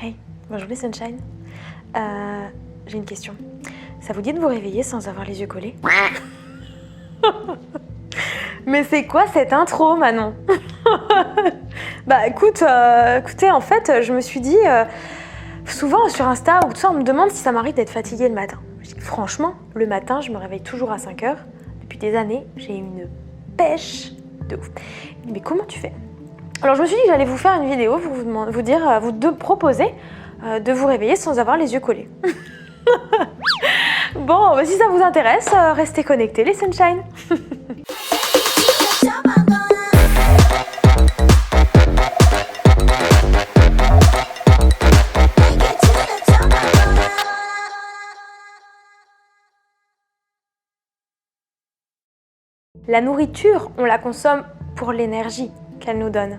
Hey, bonjour les Sunshine. J'ai une question. Ça vous dit de vous réveiller sans avoir les yeux collés? Mais c'est quoi cette intro, Manon? Bah écoutez, en fait, je me suis dit, souvent sur Insta ou tout ça, on me demande si ça m'arrive d'être fatiguée le matin. Je dis, franchement, le matin, je me réveille toujours à 5h. Depuis des années, j'ai une pêche de ouf. Mais comment tu fais? Alors je me suis dit que j'allais vous faire une vidéo pour vous proposer de vous réveiller sans avoir les yeux collés. Bon, si ça vous intéresse, restez connectés les Sunshine. La nourriture, on la consomme pour l'énergie qu'elle nous donne.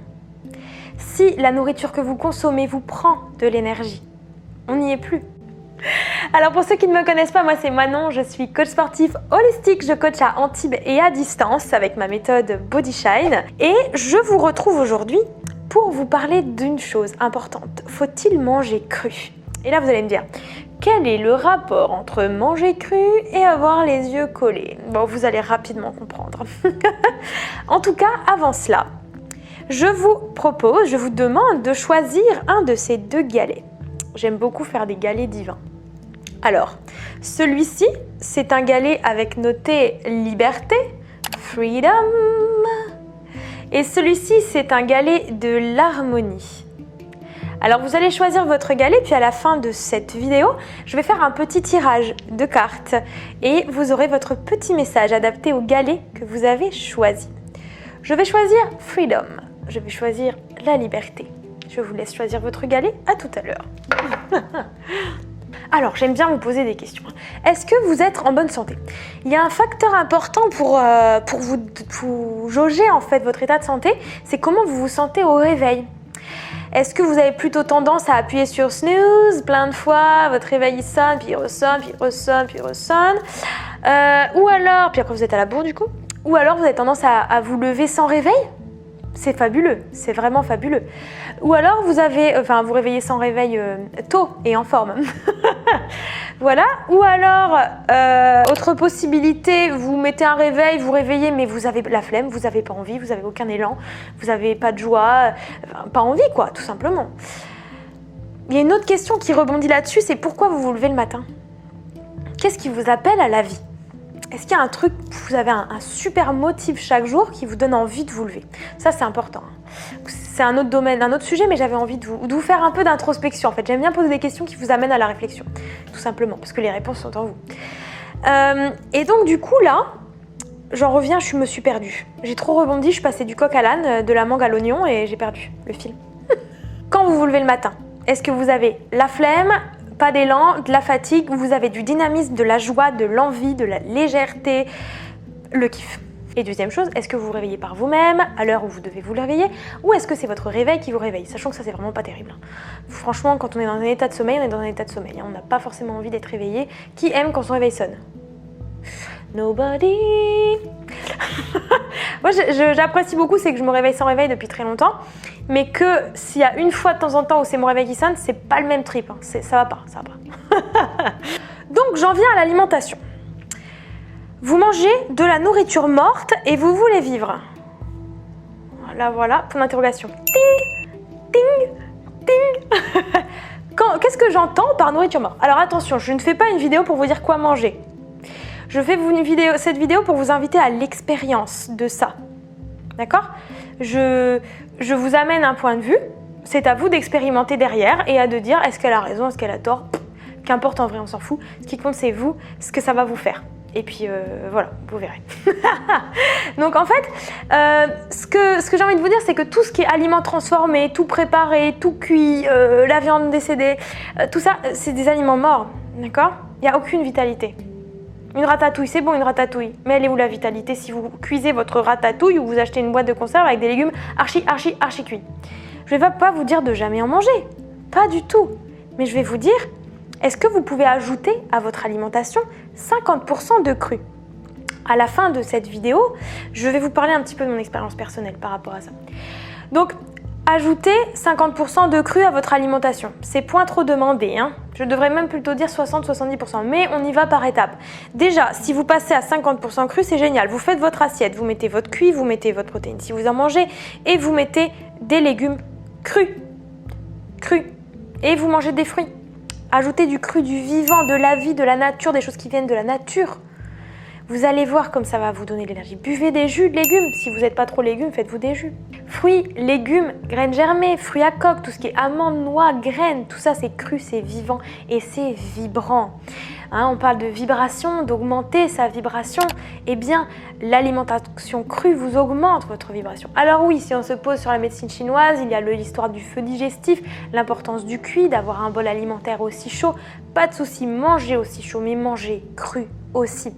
Si la nourriture que vous consommez vous prend de l'énergie, on n'y est plus. Alors pour ceux qui ne me connaissent pas, moi c'est Manon, je suis coach sportif holistique, je coach à Antibes et à distance avec ma méthode Body Shine et je vous retrouve aujourd'hui pour vous parler d'une chose importante. Faut-il manger cru? Et là vous allez me dire, quel est le rapport entre manger cru et avoir les yeux collés? Bon, vous allez rapidement comprendre. En tout cas, avant cela, je vous demande de choisir un de ces deux galets. J'aime beaucoup faire des galets divins. Alors, celui-ci, c'est un galet avec noté liberté, freedom. Et celui-ci, c'est un galet de l'harmonie. Alors, vous allez choisir votre galet, puis à la fin de cette vidéo, je vais faire un petit tirage de cartes et vous aurez votre petit message adapté au galet que vous avez choisi. Je vais choisir freedom. Je vais choisir la liberté. Je vous laisse choisir votre galet. À tout à l'heure. Alors, j'aime bien vous poser des questions. Est-ce que vous êtes en bonne santé? Il y a un facteur important pour vous jauger en fait votre état de santé, c'est comment vous vous sentez au réveil. Est-ce que vous avez plutôt tendance à appuyer sur snooze plein de fois, votre réveil il sonne, puis il ressonne, puis il ressonne, puis il ressonne, ou alors, puis après vous êtes à la bourre du coup, ou alors vous avez tendance à vous lever sans réveil? C'est fabuleux, c'est vraiment fabuleux. Ou alors vous réveillez sans réveil tôt et en forme. Voilà. Ou alors, autre possibilité, vous mettez un réveil, vous réveillez, mais vous avez la flemme, vous n'avez pas envie, vous n'avez aucun élan, vous n'avez pas de joie, pas envie quoi, tout simplement. Il y a une autre question qui rebondit là-dessus, c'est pourquoi vous vous levez le matin? Qu'est-ce qui vous appelle à la vie? Est-ce qu'il y a un truc, vous avez un super motif chaque jour qui vous donne envie de vous lever? Ça, c'est important. C'est un autre domaine, un autre sujet, mais j'avais envie de vous faire un peu d'introspection. En fait, j'aime bien poser des questions qui vous amènent à la réflexion, tout simplement, parce que les réponses sont en vous. Et donc, du coup, là, j'en reviens, je me suis perdue. J'ai trop rebondi, je suis passée du coq à l'âne, de la mangue à l'oignon, et j'ai perdu le fil. Quand vous vous levez le matin, est-ce que vous avez la flemme, pas d'élan, de la fatigue, vous avez du dynamisme, de la joie, de l'envie, de la légèreté, le kiff? Et deuxième chose, est-ce que vous vous réveillez par vous-même à l'heure où vous devez vous réveiller, ou est-ce que c'est votre réveil qui vous réveille? Sachant que ça, c'est vraiment pas terrible. Franchement, quand on est dans un état de sommeil, on est dans un état de sommeil. On n'a pas forcément envie d'être réveillé. Qui aime quand son réveil sonne? Nobody. Moi, j'apprécie beaucoup, c'est que je me réveille sans réveil depuis très longtemps, mais que s'il y a une fois de temps en temps où c'est mon réveil qui sonne, c'est pas le même trip. Hein. Ça va pas. Donc, j'en viens à l'alimentation. Vous mangez de la nourriture morte et vous voulez vivre. Voilà, point d'interrogation. Ting, ting, ting. Qu'est-ce que j'entends par nourriture morte? Alors attention, je ne fais pas une vidéo pour vous dire quoi manger. Je fais cette vidéo pour vous inviter à l'expérience de ça. D'accord? Je vous amène un point de vue. C'est à vous d'expérimenter derrière et à de dire est-ce qu'elle a raison, est-ce qu'elle a tort. Qu'importe, en vrai, on s'en fout. Ce qui compte, c'est vous, ce que ça va vous faire. Et puis voilà, vous verrez. Donc en fait, ce que j'ai envie de vous dire, c'est que tout ce qui est aliments transformés, tout préparé, tout cuit, la viande décédée, tout ça, c'est des aliments morts. D'accord? Il n'y a aucune vitalité. Une ratatouille, c'est bon une ratatouille, mais elle est où la vitalité si vous cuisez votre ratatouille ou vous achetez une boîte de conserve avec des légumes archi cuits? Je ne vais pas vous dire de jamais en manger, pas du tout. Mais je vais vous dire, est-ce que vous pouvez ajouter à votre alimentation 50% de cru? À la fin de cette vidéo, je vais vous parler un petit peu de mon expérience personnelle par rapport à ça. Donc, Ajoutez 50% de cru à votre alimentation. C'est point trop demandé, hein. Je devrais même plutôt dire 60-70%, mais on y va par étapes. Déjà, si vous passez à 50% cru, c'est génial. Vous faites votre assiette, vous mettez votre cuit, vous mettez votre protéine si vous en mangez, et vous mettez des légumes crus. Et vous mangez des fruits. Ajoutez du cru, du vivant, de la vie, de la nature, des choses qui viennent de la nature. Vous allez voir comme ça va vous donner de l'énergie. Buvez des jus de légumes. Si vous n'êtes pas trop légumes, faites-vous des jus. Fruits, légumes, graines germées, fruits à coque, tout ce qui est amandes, noix, graines, tout ça c'est cru, c'est vivant et c'est vibrant. Hein, on parle de vibration, d'augmenter sa vibration. Eh bien, l'alimentation crue vous augmente votre vibration. Alors oui, si on se pose sur la médecine chinoise, il y a l'histoire du feu digestif, l'importance du cuit, d'avoir un bol alimentaire aussi chaud. Pas de souci, mangez aussi chaud, mais mangez cru aussi.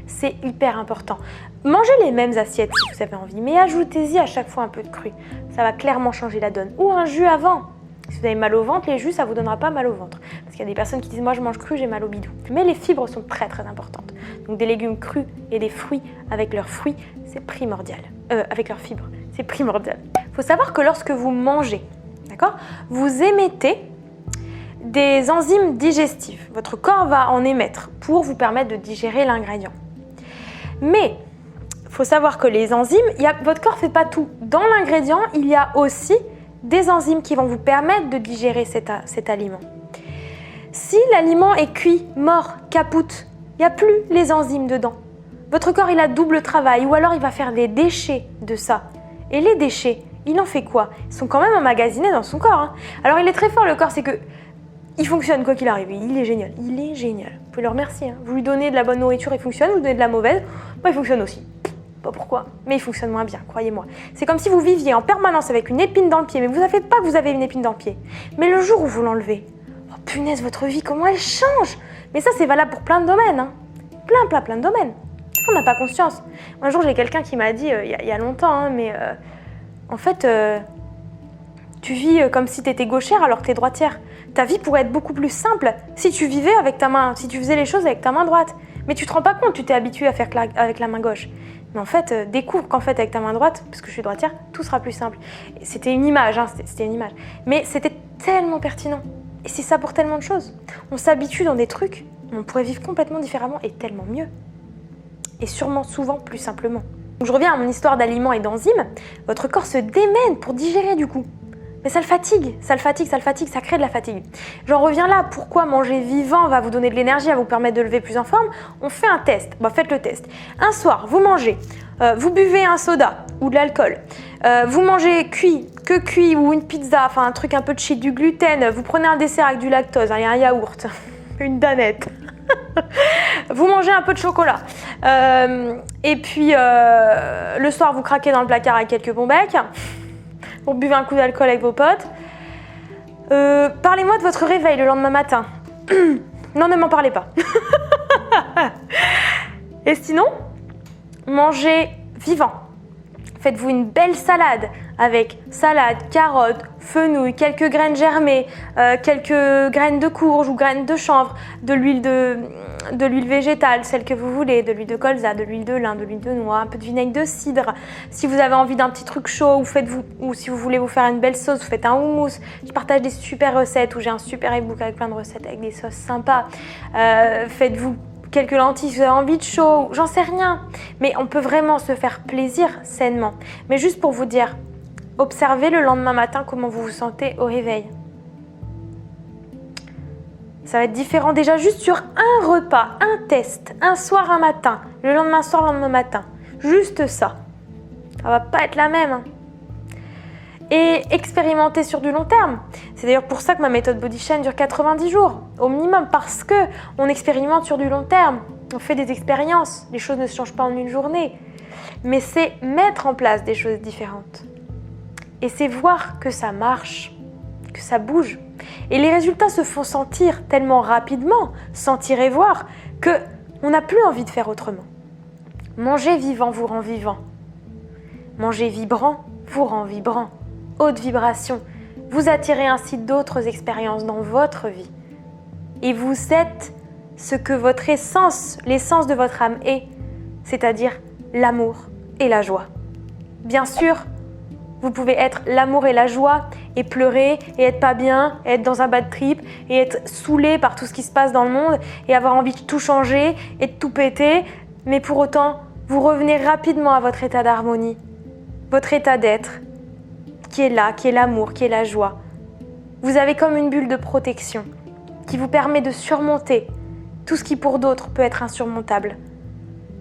C'est hyper important. Mangez les mêmes assiettes si vous avez envie, mais ajoutez-y à chaque fois un peu de cru. Ça va clairement changer la donne. Ou un jus avant. Si vous avez mal au ventre, les jus, ça ne vous donnera pas mal au ventre. Parce qu'il y a des personnes qui disent « moi je mange cru, j'ai mal au bidou ». Mais les fibres sont très très importantes. Donc des légumes crus et des fruits avec leurs fruits, c'est primordial. Avec leurs fibres, c'est primordial. Il faut savoir que lorsque vous mangez, d'accord, vous émettez des enzymes digestives. Votre corps va en émettre pour vous permettre de digérer l'ingrédient. Mais il faut savoir que les enzymes, votre corps ne fait pas tout. Dans l'ingrédient, il y a aussi des enzymes qui vont vous permettre de digérer cet aliment. Si l'aliment est cuit, mort, capoute, il n'y a plus les enzymes dedans. Votre corps, il a double travail ou alors il va faire des déchets de ça. Et les déchets, il en fait quoi? Ils sont quand même emmagasinés dans son corps. Hein. Alors il est très fort le corps, c'est que il fonctionne quoi qu'il arrive, il est génial, il est génial. Vous pouvez le remercier, hein. Vous lui donnez de la bonne nourriture, il fonctionne, vous lui donnez de la mauvaise, il fonctionne aussi. Pas pourquoi, mais il fonctionne moins bien, croyez-moi. C'est comme si vous viviez en permanence avec une épine dans le pied, mais vous ne savez pas que vous avez une épine dans le pied. Mais le jour où vous l'enlevez, oh punaise, votre vie, comment elle change! Mais ça, c'est valable pour plein de domaines, hein. Plein de domaines. On n'a pas conscience. Un jour, j'ai quelqu'un qui m'a dit, il y a longtemps, hein, mais en fait, tu vis comme si tu étais gauchère alors que tu es droitière. Ta vie pourrait être beaucoup plus simple si tu vivais avec ta main, si tu faisais les choses avec ta main droite. Mais tu te rends pas compte, tu t'es habitué à faire avec la main gauche. Mais en fait, découvre qu'en fait avec ta main droite, parce que je suis droitière, tout sera plus simple. C'était une image, hein, c'était une image. Mais c'était tellement pertinent. Et c'est ça pour tellement de choses. On s'habitue dans des trucs, on pourrait vivre complètement différemment et tellement mieux. Et sûrement souvent plus simplement. Donc je reviens à mon histoire d'aliments et d'enzymes. Votre corps se démène pour digérer du coup. Mais ça le fatigue, ça crée de la fatigue. J'en reviens là, pourquoi manger vivant va vous donner de l'énergie, va vous permettre de lever plus en forme? On fait un test, faites le test. Un soir, vous mangez, vous buvez un soda ou de l'alcool, vous mangez cuit ou une pizza, enfin un truc un peu cheat, du gluten, vous prenez un dessert avec du lactose, un yaourt, une danette. Vous mangez un peu de chocolat et puis le soir vous craquez dans le placard avec quelques bons becs. Vous buvez un coup d'alcool avec vos potes. Parlez-moi de votre réveil le lendemain matin. Non, ne m'en parlez pas. Et sinon, mangez vivant. Faites-vous une belle salade avec salade, carottes, fenouil, quelques graines germées, quelques graines de courge ou graines de chanvre, de l'huile végétale, celle que vous voulez, de l'huile de colza, de l'huile de lin, de l'huile de noix, un peu de vinaigre de cidre. Si vous avez envie d'un petit truc chaud, ou si vous voulez vous faire une belle sauce, vous faites un houmous. Je partage des super recettes où j'ai un super e-book avec plein de recettes avec des sauces sympas. Faites-vous quelques lentilles si vous avez envie de chaud, j'en sais rien. Mais on peut vraiment se faire plaisir sainement. Mais juste pour vous dire, observez le lendemain matin comment vous vous sentez au réveil. Ça va être différent déjà juste sur un repas, un test, un soir, un matin, le lendemain soir, le lendemain matin. Juste ça. Ça va pas être la même. Hein. Et expérimenter sur du long terme. C'est d'ailleurs pour ça que ma méthode Body Shine dure 90 jours au minimum, parce qu'on expérimente sur du long terme. On fait des expériences, les choses ne se changent pas en une journée. Mais c'est mettre en place des choses différentes. Et c'est voir que ça marche, que ça bouge. Et les résultats se font sentir tellement rapidement, sentir et voir, qu'on n'a plus envie de faire autrement. Manger vivant vous rend vivant. Manger vibrant vous rend vibrant. Haute vibration. Vous attirez ainsi d'autres expériences dans votre vie. Et vous êtes ce que votre essence, l'essence de votre âme est, c'est-à-dire l'amour et la joie. Bien sûr, Vous pouvez être l'amour et la joie et pleurer et être pas bien, et être dans un bad trip et être saoulé par tout ce qui se passe dans le monde et avoir envie de tout changer et de tout péter. Mais pour autant, vous revenez rapidement à votre état d'harmonie, votre état d'être, qui est là, qui est l'amour, qui est la joie. Vous avez comme une bulle de protection qui vous permet de surmonter tout ce qui pour d'autres peut être insurmontable.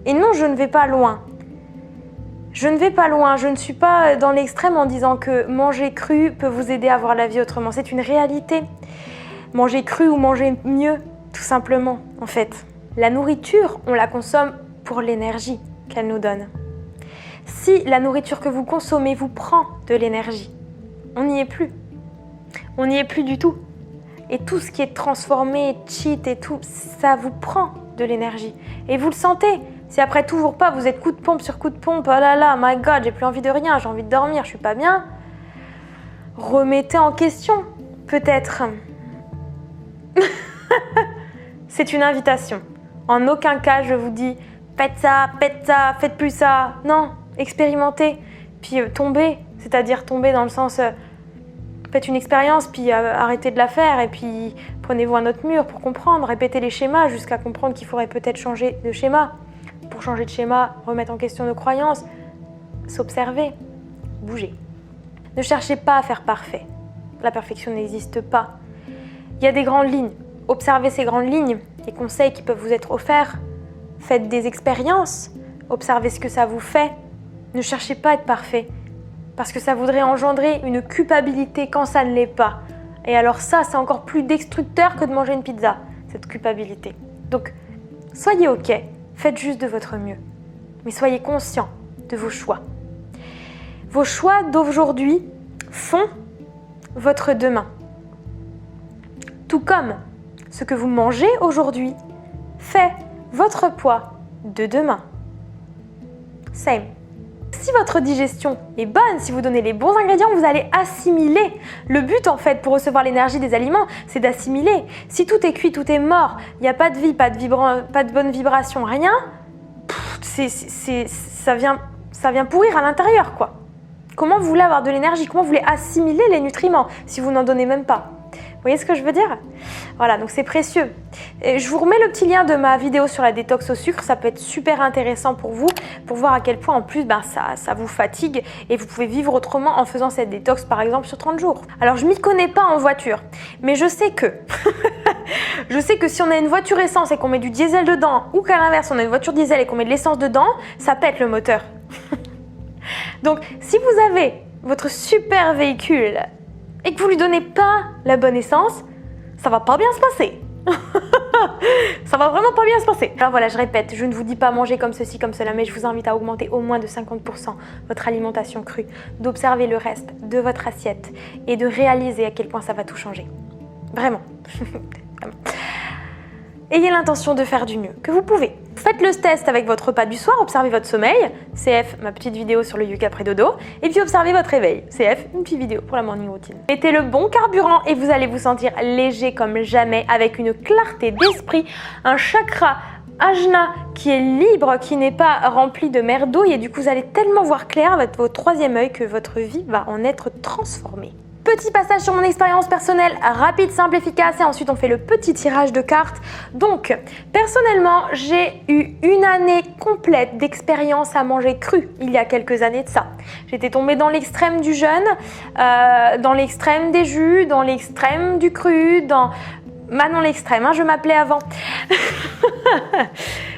Et non, je ne vais pas loin. Je ne vais pas loin, je ne suis pas dans l'extrême en disant que manger cru peut vous aider à voir la vie autrement. C'est une réalité. Manger cru ou manger mieux, tout simplement, en fait. La nourriture, on la consomme pour l'énergie qu'elle nous donne. Si la nourriture que vous consommez vous prend de l'énergie, on n'y est plus. On n'y est plus du tout. Et tout ce qui est transformé, cheat et tout, ça vous prend de l'énergie. Et vous le sentez. Si après toujours pas, vous êtes coup de pompe sur coup de pompe, oh là là, my God, j'ai plus envie de rien, j'ai envie de dormir, je suis pas bien. Remettez en question, peut-être. C'est une invitation. En aucun cas, je vous dis, faites ça, faites plus ça. Non, expérimentez. Puis tombez, c'est-à-dire tomber dans le sens, faites une expérience, puis arrêtez de la faire, et puis prenez-vous un autre mur pour comprendre, répétez les schémas jusqu'à comprendre qu'il faudrait peut-être changer de schéma. Pour changer de schéma, remettre en question nos croyances, s'observer, bouger. Ne cherchez pas à faire parfait. La perfection n'existe pas. Il y a des grandes lignes. Observez ces grandes lignes, les conseils qui peuvent vous être offerts. Faites des expériences, observez ce que ça vous fait. Ne cherchez pas à être parfait, parce que ça voudrait engendrer une culpabilité quand ça ne l'est pas. Et alors ça, c'est encore plus destructeur que de manger une pizza, cette culpabilité. Donc, soyez OK. Faites juste de votre mieux, mais soyez conscient de vos choix. Vos choix d'aujourd'hui font votre demain. Tout comme ce que vous mangez aujourd'hui fait votre poids de demain. Same. Si votre digestion est bonne, si vous donnez les bons ingrédients, vous allez assimiler. Le but en fait pour recevoir l'énergie des aliments, c'est d'assimiler. Si tout est cuit, tout est mort, il n'y a pas de vie, pas de bonne vibration, rien, ça vient pourrir à l'intérieur quoi. Comment vous voulez avoir de l'énergie? Comment vous voulez assimiler les nutriments si vous n'en donnez même pas? Vous voyez ce que je veux dire? Voilà, donc c'est précieux. Et je vous remets le petit lien de ma vidéo sur la détox au sucre. Ça peut être super intéressant pour vous, pour voir à quel point en plus ça vous fatigue et vous pouvez vivre autrement en faisant cette détox par exemple sur 30 jours. Alors je m'y connais pas en voiture, mais je sais que je sais que si on a une voiture essence et qu'on met du diesel dedans, ou qu'à l'inverse on a une voiture diesel et qu'on met de l'essence dedans, ça pète le moteur. Donc si vous avez votre super véhicule et que vous lui donnez pas la bonne essence, ça va pas bien se passer. Ça va vraiment pas bien se passer. Alors voilà, je répète, je ne vous dis pas manger comme ceci, comme cela, mais je vous invite à augmenter au moins de 50% votre alimentation crue, d'observer le reste de votre assiette et de réaliser à quel point ça va tout changer. Vraiment. Vraiment. Ayez l'intention de faire du mieux que vous pouvez. Faites le test avec votre repas du soir, observez votre sommeil, CF, ma petite vidéo sur le yoga après dodo, et puis observez votre réveil, CF, une petite vidéo pour la morning routine. Mettez le bon carburant et vous allez vous sentir léger comme jamais, avec une clarté d'esprit, un chakra ajna qui est libre, qui n'est pas rempli de merdouille, et du coup vous allez tellement voir clair avec votre troisième œil que votre vie va en être transformée. Petit passage sur mon expérience personnelle, rapide, simple, efficace, et ensuite on fait le petit tirage de cartes. Donc, personnellement, j'ai eu une année complète d'expérience à manger cru, il y a quelques années de ça. J'étais tombée dans l'extrême du jeûne, dans l'extrême des jus, dans l'extrême du cru, dans... Manon l'extrême, hein, je m'appelais avant.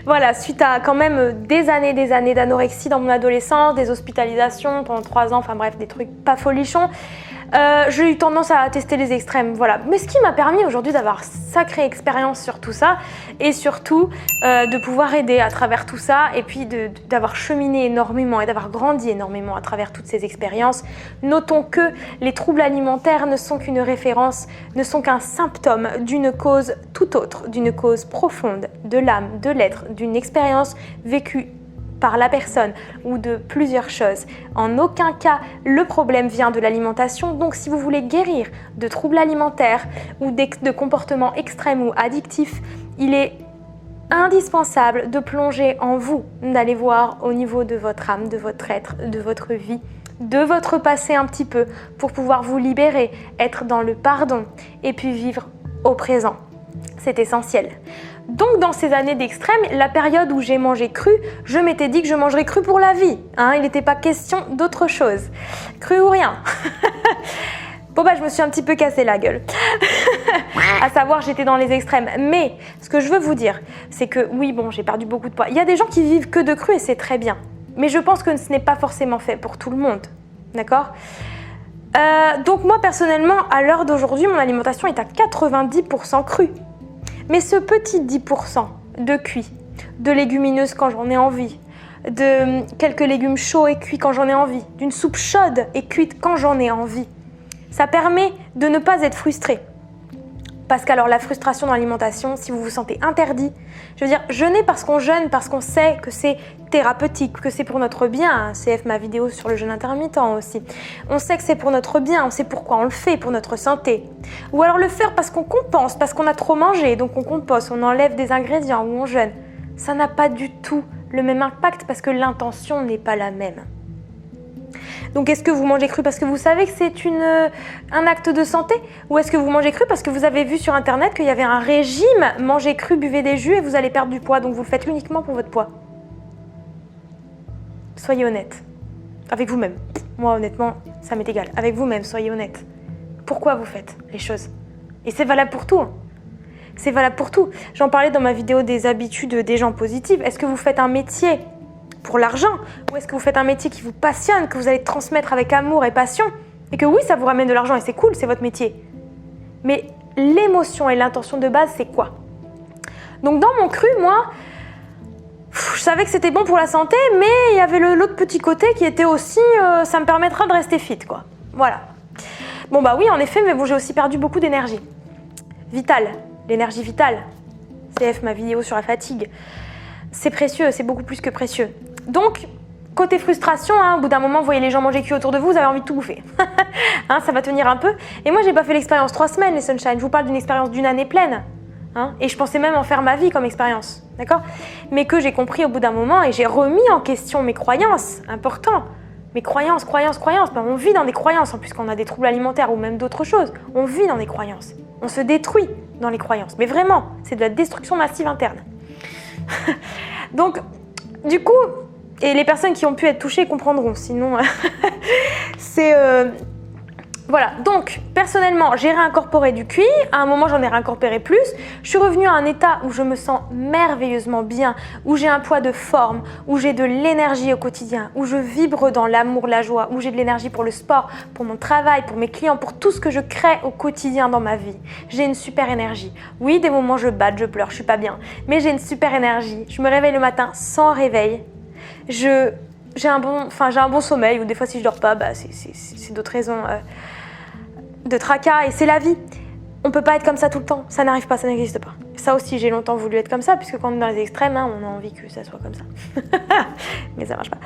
Voilà, suite à quand même des années d'anorexie dans mon adolescence, des hospitalisations pendant 3 ans, enfin bref, des trucs pas folichons. J'ai eu tendance à tester les extrêmes, voilà. Mais ce qui m'a permis aujourd'hui d'avoir sacrée expérience sur tout ça et surtout de pouvoir aider à travers tout ça et puis d'avoir cheminé énormément et d'avoir grandi énormément à travers toutes ces expériences. Notons que les troubles alimentaires ne sont qu'une référence, ne sont qu'un symptôme d'une cause tout autre, d'une cause profonde de l'âme, de l'être, d'une expérience vécue par la personne ou de plusieurs choses. En aucun cas, le problème vient de l'alimentation. Donc, si vous voulez guérir de troubles alimentaires ou de comportements extrêmes ou addictifs, il est indispensable de plonger en vous, d'aller voir au niveau de votre âme, de votre être, de votre vie, de votre passé un petit peu pour pouvoir vous libérer, être dans le pardon et puis vivre au présent. C'est essentiel. Donc dans ces années d'extrême, la période où j'ai mangé cru, je m'étais dit que je mangerais cru pour la vie. Il n'était pas question d'autre chose. Cru ou rien. Bon je me suis un petit peu cassé la gueule. À savoir, j'étais dans les extrêmes. Mais ce que je veux vous dire, c'est que oui, j'ai perdu beaucoup de poids. Il y a des gens qui vivent que de cru et c'est très bien. Mais je pense que ce n'est pas forcément fait pour tout le monde. D'accord ? Donc moi personnellement, à l'heure d'aujourd'hui, mon alimentation est à 90% crue. Mais ce petit 10% de cuit, de légumineuses quand j'en ai envie, de quelques légumes chauds et cuits quand j'en ai envie, d'une soupe chaude et cuite quand j'en ai envie, ça permet de ne pas être frustré. Parce qu'alors la frustration dans l'alimentation, si vous vous sentez interdit, je veux dire, jeûner parce qu'on jeûne, parce qu'on sait que c'est thérapeutique, que c'est pour notre bien. CF ma vidéo sur le jeûne intermittent aussi. On sait que c'est pour notre bien, on sait pourquoi on le fait, pour notre santé. Ou alors le faire parce qu'on compense, parce qu'on a trop mangé, donc on compense, on enlève des ingrédients ou on jeûne. Ça n'a pas du tout le même impact parce que l'intention n'est pas la même. Donc est-ce que vous mangez cru parce que vous savez que c'est un acte de santé? Ou est-ce que vous mangez cru parce que vous avez vu sur internet qu'il y avait un régime, mangez cru, buvez des jus et vous allez perdre du poids, donc vous le faites uniquement pour votre poids? Soyez honnête. Avec vous-même. Moi honnêtement, ça m'est égal. Avec vous-même, soyez honnête. Pourquoi vous faites les choses? Et c'est valable pour tout. C'est valable pour tout. J'en parlais dans ma vidéo des habitudes des gens positifs. Est-ce que vous faites un métier pour l'argent, ou est-ce que vous faites un métier qui vous passionne, que vous allez transmettre avec amour et passion, et que oui, ça vous ramène de l'argent et c'est cool, c'est votre métier. Mais l'émotion et l'intention de base, c'est quoi? Donc dans mon cru, moi, je savais que c'était bon pour la santé, mais il y avait l'autre petit côté qui était aussi, ça me permettra de rester fit, quoi. Voilà. Bon oui, en effet, mais j'ai aussi perdu beaucoup d'énergie. Vitale, l'énergie vitale. CF ma vidéo sur la fatigue. C'est précieux, c'est beaucoup plus que précieux. Donc, côté frustration, au bout d'un moment, vous voyez les gens manger cuit autour de vous, vous avez envie de tout bouffer. Ça va tenir un peu. Et moi, j'ai pas fait l'expérience 3 semaines, les Sunshine. Je vous parle d'une expérience d'une année pleine. Et je pensais même en faire ma vie comme expérience. D'accord? Mais que j'ai compris au bout d'un moment et j'ai remis en question mes croyances. Important. Mes croyances. On vit dans des croyances, en plus quand on a des troubles alimentaires ou même d'autres choses. On vit dans des croyances. On se détruit dans les croyances. Mais vraiment, c'est de la destruction massive interne. Donc, du coup, et les personnes qui ont pu être touchées comprendront, sinon c'est... Voilà, donc personnellement, j'ai réincorporé du cuit, à un moment j'en ai réincorporé plus, je suis revenue à un état où je me sens merveilleusement bien, où j'ai un poids de forme, où j'ai de l'énergie au quotidien, où je vibre dans l'amour, la joie, où j'ai de l'énergie pour le sport, pour mon travail, pour mes clients, pour tout ce que je crée au quotidien dans ma vie. J'ai une super énergie. Oui, des moments je batte, je pleure, je suis pas bien, mais j'ai une super énergie. Je me réveille le matin sans réveil. J'ai un bon sommeil, ou des fois si je dors pas, c'est d'autres raisons de tracas, et c'est la vie. On peut pas être comme ça tout le temps, ça n'arrive pas, ça n'existe pas. Ça aussi, j'ai longtemps voulu être comme ça, puisque quand on est dans les extrêmes, on a envie que ça soit comme ça. Mais ça marche pas.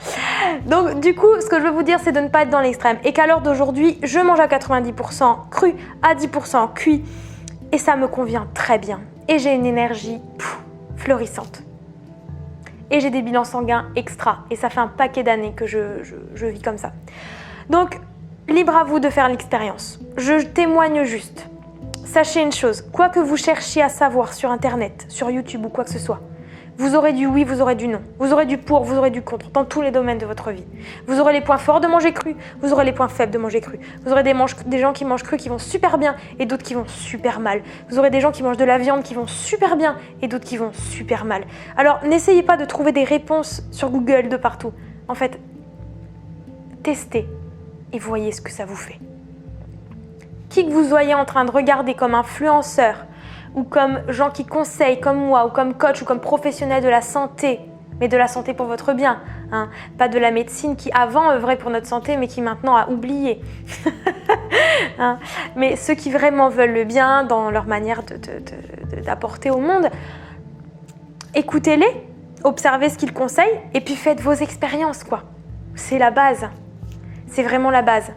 Donc du coup, ce que je veux vous dire, c'est de ne pas être dans l'extrême, et qu'à l'heure d'aujourd'hui, je mange à 90% cru, à 10% cuit, et ça me convient très bien. Et j'ai une énergie florissante. Et j'ai des bilans sanguins extra. Et ça fait un paquet d'années que je vis comme ça. Donc, libre à vous de faire l'expérience. Je témoigne juste. Sachez une chose, quoi que vous cherchiez à savoir sur Internet, sur YouTube ou quoi que ce soit, vous aurez du oui, vous aurez du non. Vous aurez du pour, vous aurez du contre, dans tous les domaines de votre vie. Vous aurez les points forts de manger cru, vous aurez les points faibles de manger cru. Vous aurez des gens qui mangent cru qui vont super bien et d'autres qui vont super mal. Vous aurez des gens qui mangent de la viande qui vont super bien et d'autres qui vont super mal. Alors, n'essayez pas de trouver des réponses sur Google de partout. En fait, testez et voyez ce que ça vous fait. Qui que vous soyez en train de regarder comme influenceur, ou comme gens qui conseillent, comme moi, ou comme coach, ou comme professionnel de la santé, mais de la santé pour votre bien, pas de la médecine qui avant œuvrait pour notre santé, mais qui maintenant a oublié. Mais ceux qui vraiment veulent le bien dans leur manière d'apporter au monde, écoutez-les, observez ce qu'ils conseillent, et puis faites vos expériences, quoi. C'est la base. C'est vraiment la base.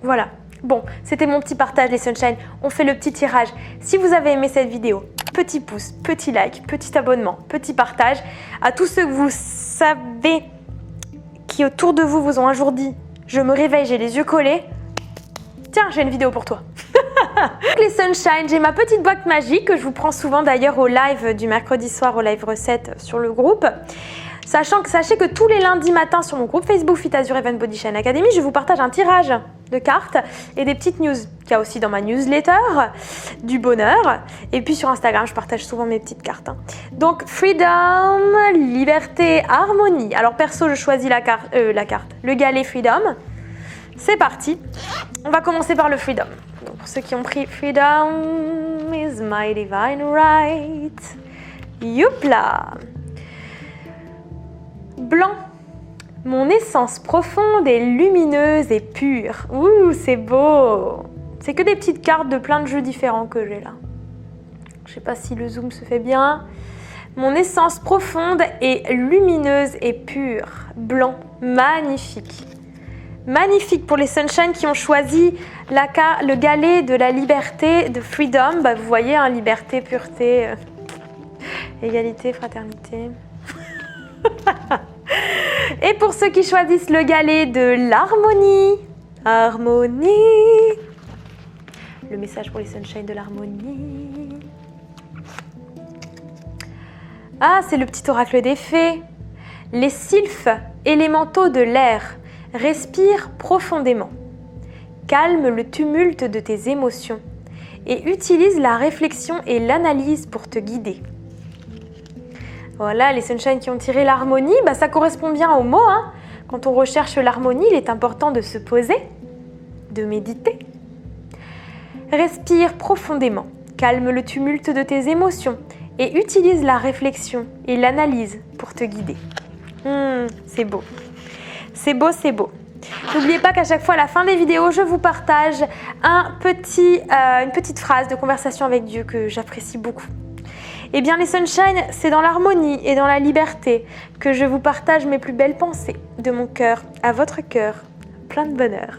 Voilà. Bon, c'était mon petit partage les Sunshine. On fait le petit tirage. Si vous avez aimé cette vidéo, petit pouce, petit like, petit abonnement, petit partage. À tous ceux que vous savez qui autour de vous vous ont un jour dit « je me réveille, j'ai les yeux collés. Tiens, j'ai une vidéo pour toi. Les Sunshine, j'ai ma petite boîte magique que je vous prends souvent d'ailleurs au live du mercredi soir, au live recette sur le groupe. Sachez que tous les lundis matins sur mon groupe Facebook Fit Azure Even Body Shine Academy, je vous partage un tirage de cartes et des petites news qu'il y a aussi dans ma newsletter du bonheur. Et puis sur Instagram, je partage souvent mes petites cartes. Donc Freedom, Liberté, Harmonie. Alors perso, je choisis la carte, le galet Freedom. C'est parti. On va commencer par le Freedom. Donc, pour ceux qui ont pris Freedom is my divine right. Youpla. Blanc. Mon essence profonde est lumineuse et pure. Ouh, c'est beau. C'est que des petites cartes de plein de jeux différents que j'ai là. Je sais pas si le zoom se fait bien. Mon essence profonde est lumineuse et pure. Blanc. Magnifique. Magnifique pour les Sunshine qui ont choisi le galet de la liberté de Freedom. Bah, vous voyez, hein, liberté, pureté, égalité, fraternité. Et pour ceux qui choisissent le galet de l'harmonie, harmonie. Le message pour les Sunshine de l'harmonie. Ah, c'est le petit oracle des fées. Les sylphes élémentaux de l'air. Respire profondément. Calme le tumulte de tes émotions et utilise la réflexion et l'analyse pour te guider. Voilà, les Sunshine qui ont tiré l'harmonie, bah ça correspond bien au mot. Hein. Quand on recherche l'harmonie, il est important de se poser, de méditer. Respire profondément. Calme le tumulte de tes émotions et utilise la réflexion et l'analyse pour te guider. C'est beau. C'est beau, c'est beau. N'oubliez pas qu'à chaque fois à la fin des vidéos, je vous partage une petite phrase de conversation avec Dieu que j'apprécie beaucoup. Eh bien les Sunshine, c'est dans l'harmonie et dans la liberté que je vous partage mes plus belles pensées de mon cœur à votre cœur, plein de bonheur.